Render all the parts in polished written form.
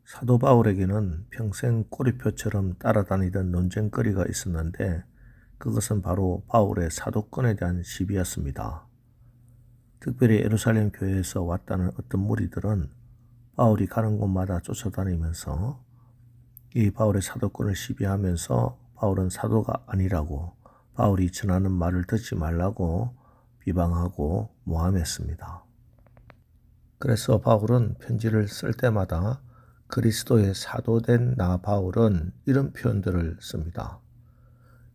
사도 바울에게는 평생 꼬리표처럼 따라다니던 논쟁거리가 있었는데 그것은 바로 바울의 사도권에 대한 시비였습니다. 특별히 예루살렘 교회에서 왔다는 어떤 무리들은 바울이 가는 곳마다 쫓아다니면서 이 바울의 사도권을 시비하면서 바울은 사도가 아니라고, 바울이 전하는 말을 듣지 말라고 비방하고 모함했습니다. 그래서 바울은 편지를 쓸 때마다 그리스도의 사도된 나 바울은 이런 표현들을 씁니다.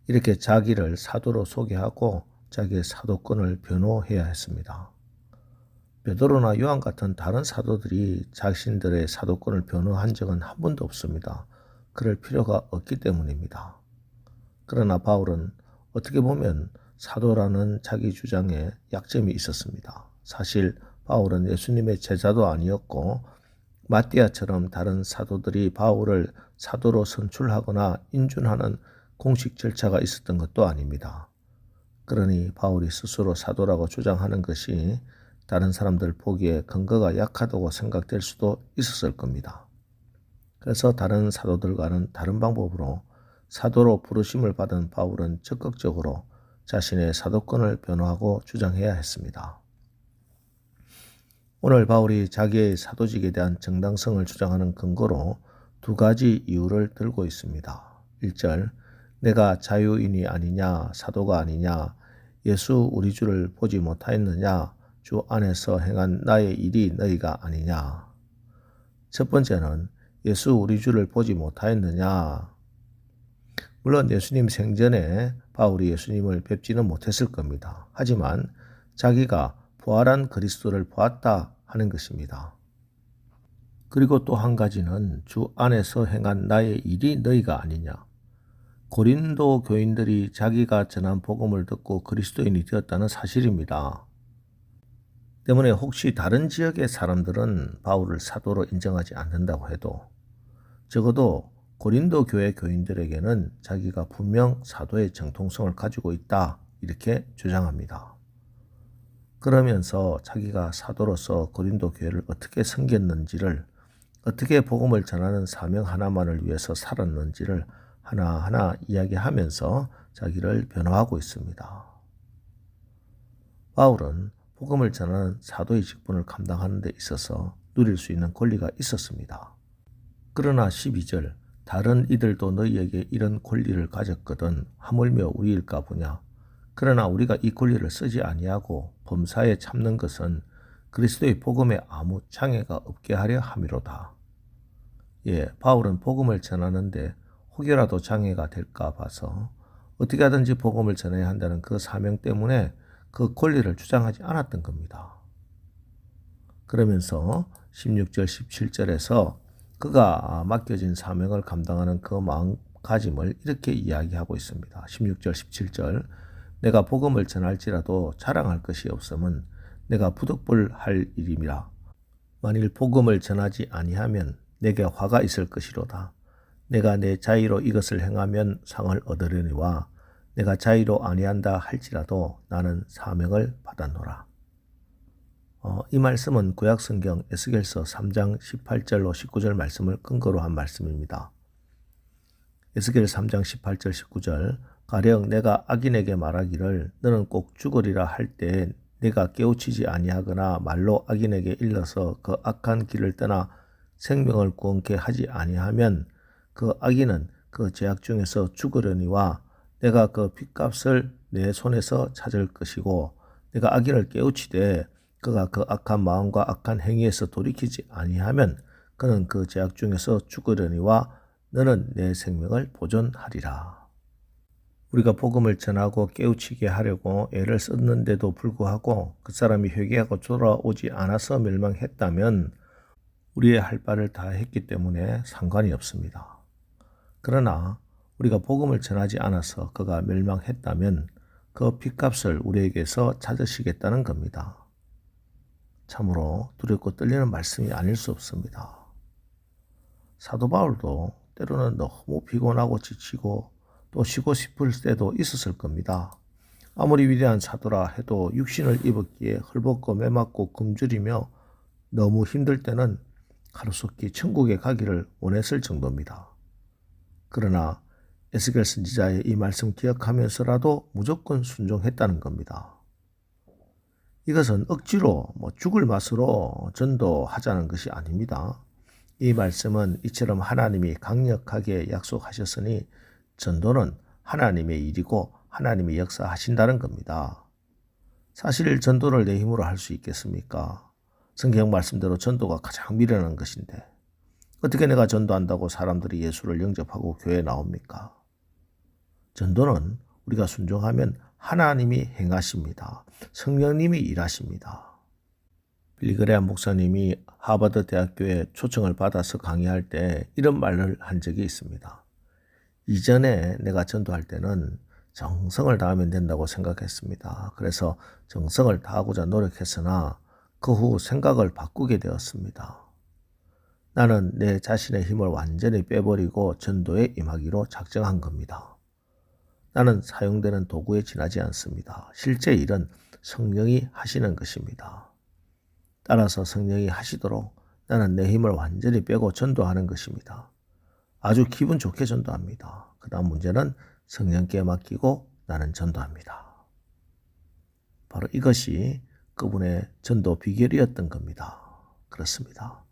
이렇게 자기를 사도로 소개하고 자기의 사도권을 변호해야 했습니다. 베드로나 요한 같은 다른 사도들이 자신들의 사도권을 변호한 적은 한 번도 없습니다. 그럴 필요가 없기 때문입니다. 그러나 바울은 어떻게 보면 사도라는 자기 주장에 약점이 있었습니다. 사실 바울은 예수님의 제자도 아니었고 마띠아처럼 다른 사도들이 바울을 사도로 선출하거나 인준하는 공식 절차가 있었던 것도 아닙니다. 그러니 바울이 스스로 사도라고 주장하는 것이 다른 사람들 보기에 근거가 약하다고 생각될 수도 있었을 겁니다. 그래서 다른 사도들과는 다른 방법으로 사도로 부르심을 받은 바울은 적극적으로 자신의 사도권을 변호하고 주장해야 했습니다. 오늘 바울이 자기의 사도직에 대한 정당성을 주장하는 근거로 두 가지 이유를 들고 있습니다. 1절, 내가 자유인이 아니냐, 사도가 아니냐, 예수 우리 주를 보지 못하였느냐, 주 안에서 행한 나의 일이 너희가 아니냐. 첫 번째는 예수 우리 주를 보지 못하였느냐. 물론 예수님 생전에 바울이 예수님을 뵙지는 못했을 겁니다. 하지만 자기가 부활한 그리스도를 보았다 하는 것입니다. 그리고 또 한 가지는 주 안에서 행한 나의 일이 너희가 아니냐. 고린도 교인들이 자기가 전한 복음을 듣고 그리스도인이 되었다는 사실입니다. 때문에 혹시 다른 지역의 사람들은 바울을 사도로 인정하지 않는다고 해도 적어도 고린도 교회 교인들에게는 자기가 분명 사도의 정통성을 가지고 있다 이렇게 주장합니다. 그러면서 자기가 사도로서 고린도 교회를 어떻게 섬겼는지를, 어떻게 복음을 전하는 사명 하나만을 위해서 살았는지를 하나하나 이야기하면서 자기를 변호하고 있습니다. 바울은 복음을 전하는 사도의 직분을 감당하는 데 있어서 누릴 수 있는 권리가 있었습니다. 그러나 12절, 다른 이들도 너희에게 이런 권리를 가졌거든 하물며 우리일까 보냐. 그러나 우리가 이 권리를 쓰지 아니하고 범사에 참는 것은 그리스도의 복음에 아무 장애가 없게 하려 함이로다. 바울은 복음을 전하는데 혹여라도 장애가 될까 봐서 어떻게 하든지 복음을 전해야 한다는 그 사명 때문에 그 권리를 주장하지 않았던 겁니다. 그러면서 16절, 17절에서 그가 맡겨진 사명을 감당하는 그 마음가짐을 이렇게 이야기하고 있습니다. 16절, 17절, 내가 복음을 전할지라도 자랑할 것이 없음은 내가 부득불할 일임이라. 만일 복음을 전하지 아니하면 내게 화가 있을 것이로다. 내가 내 자의로 이것을 행하면 상을 얻으려니와 내가 자의로 아니한다 할지라도 나는 사명을 받았노라. 이 말씀은 구약성경 에스겔서 3장 18절로 19절 말씀을 근거로 한 말씀입니다. 에스겔 3장 18절 19절, 가령 내가 악인에게 말하기를 너는 꼭 죽으리라 할 때에 내가 깨우치지 아니하거나 말로 악인에게 일러서 그 악한 길을 떠나 생명을 구원케 하지 아니하면 그 악인은 그 죄악 중에서 죽으려니와 내가 그 핏값을 내 손에서 찾을 것이고 내가 악인을 깨우치되 그가 그 악한 마음과 악한 행위에서 돌이키지 아니하면 그는 그 죄악 중에서 죽으려니와 너는 내 생명을 보존하리라. 우리가 복음을 전하고 깨우치게 하려고 애를 썼는데도 불구하고 그 사람이 회개하고 돌아오지 않아서 멸망했다면 우리의 할 바를 다 했기 때문에 상관이 없습니다. 그러나 우리가 복음을 전하지 않아서 그가 멸망했다면 그 핏값을 우리에게서 찾으시겠다는 겁니다. 참으로 두렵고 떨리는 말씀이 아닐 수 없습니다. 사도 바울도 때로는 너무 피곤하고 지치고 또 쉬고 싶을 때도 있었을 겁니다. 아무리 위대한 사도라 해도 육신을 입었기에 헐벗고 매맞고 굶주리며 너무 힘들 때는 가로수길 천국에 가기를 원했을 정도입니다. 그러나 에스겔 선지자의 이 말씀 기억하면서라도 무조건 순종했다는 겁니다. 이것은 억지로 죽을 맛으로 전도하자는 것이 아닙니다. 이 말씀은 이처럼 하나님이 강력하게 약속하셨으니 전도는 하나님의 일이고 하나님이 역사하신다는 겁니다. 사실 전도를 내 힘으로 할 수 있겠습니까? 성경 말씀대로 전도가 가장 미련한 것인데 어떻게 내가 전도한다고 사람들이 예수를 영접하고 교회에 나옵니까? 전도는 우리가 순종하면 하나님이 행하십니다. 성령님이 일하십니다. 빌리그레암 목사님이 하버드 대학교에 초청을 받아서 강의할 때 이런 말을 한 적이 있습니다. 이전에 내가 전도할 때는 정성을 다하면 된다고 생각했습니다. 그래서 정성을 다하고자 노력했으나 그 후 생각을 바꾸게 되었습니다. 나는 내 자신의 힘을 완전히 빼버리고 전도에 임하기로 작정한 겁니다. 나는 사용되는 도구에 지나지 않습니다. 실제 일은 성령이 하시는 것입니다. 따라서 성령이 하시도록 나는 내 힘을 완전히 빼고 전도하는 것입니다. 아주 기분 좋게 전도합니다. 그 다음 문제는 성령께 맡기고 나는 전도합니다. 바로 이것이 그분의 전도 비결이었던 겁니다. 그렇습니다.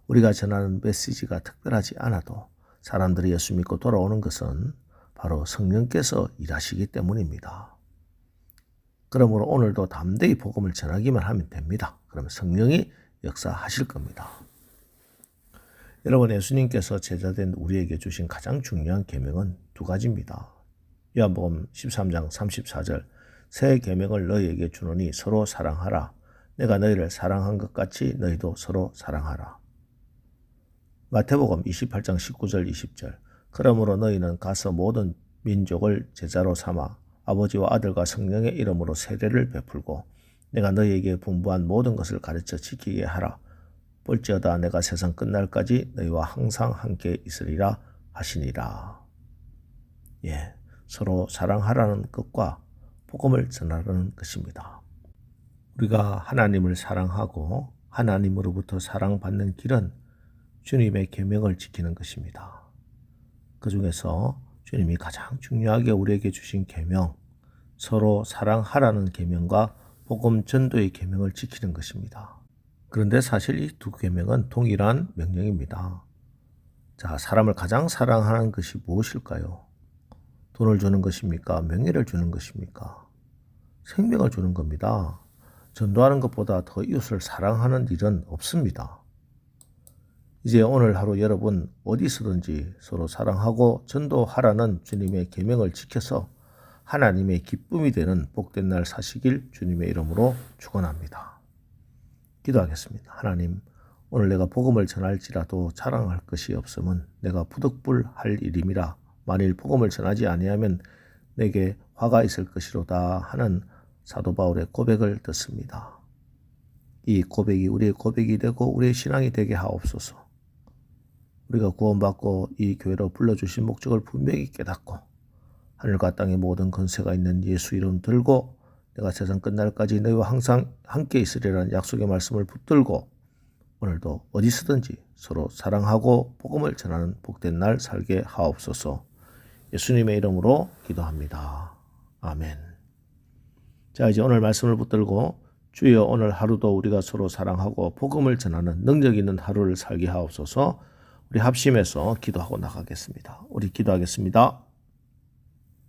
우리가 전하는 메시지가 특별하지 않아도 사람들이 예수 믿고 돌아오는 것은 바로 성령께서 일하시기 때문입니다. 그러므로 오늘도 담대히 복음을 전하기만 하면 됩니다. 그러면 성령이 역사하실 겁니다. 여러분, 예수님께서 제자된 우리에게 주신 가장 중요한 계명은 두 가지입니다. 요한복음 13장 34절 새 계명을 너희에게 주노니 서로 사랑하라. 내가 너희를 사랑한 것 같이 너희도 서로 사랑하라. 마태복음 28장 19절 20절 그러므로 너희는 가서 모든 민족을 제자로 삼아 아버지와 아들과 성령의 이름으로 세례를 베풀고 내가 너희에게 분부한 모든 것을 가르쳐 지키게 하라. 볼지어다 내가 세상 끝날까지 너희와 항상 함께 있으리라 하시니라. 서로 사랑하라는 것과 복음을 전하라는 것입니다. 우리가 하나님을 사랑하고 하나님으로부터 사랑받는 길은 주님의 계명을 지키는 것입니다. 그 중에서 주님이 가장 중요하게 우리에게 주신 계명, 서로 사랑하라는 계명과 복음 전도의 계명을 지키는 것입니다. 그런데 사실 이 두 계명은 동일한 명령입니다. 자, 사람을 가장 사랑하는 것이 무엇일까요? 돈을 주는 것입니까? 명예를 주는 것입니까? 생명을 주는 겁니다. 전도하는 것보다 더 이웃을 사랑하는 일은 없습니다. 이제 오늘 하루 여러분 어디서든지 서로 사랑하고 전도하라는 주님의 계명을 지켜서 하나님의 기쁨이 되는 복된 날 사시길 주님의 이름으로 축원합니다. 기도하겠습니다. 하나님, 오늘 내가 복음을 전할지라도 자랑할 것이 없음은 내가 부득불할 일임이라. 만일 복음을 전하지 아니하면 내게 화가 있을 것이로다 하는 사도 바울의 고백을 듣습니다. 이 고백이 우리의 고백이 되고 우리의 신앙이 되게 하옵소서. 우리가 구원받고 이 교회로 불러주신 목적을 분명히 깨닫고 하늘과 땅의 모든 권세가 있는 예수 이름 들고 내가 세상 끝날까지 너희와 항상 함께 있으리라는 약속의 말씀을 붙들고 오늘도 어디서든지 서로 사랑하고 복음을 전하는 복된 날 살게 하옵소서. 예수님의 이름으로 기도합니다. 아멘. 자, 이제 오늘 말씀을 붙들고 주여 오늘 하루도 우리가 서로 사랑하고 복음을 전하는 능력 있는 하루를 살게 하옵소서. 우리 합심해서 기도하고 나가겠습니다. 우리 기도하겠습니다.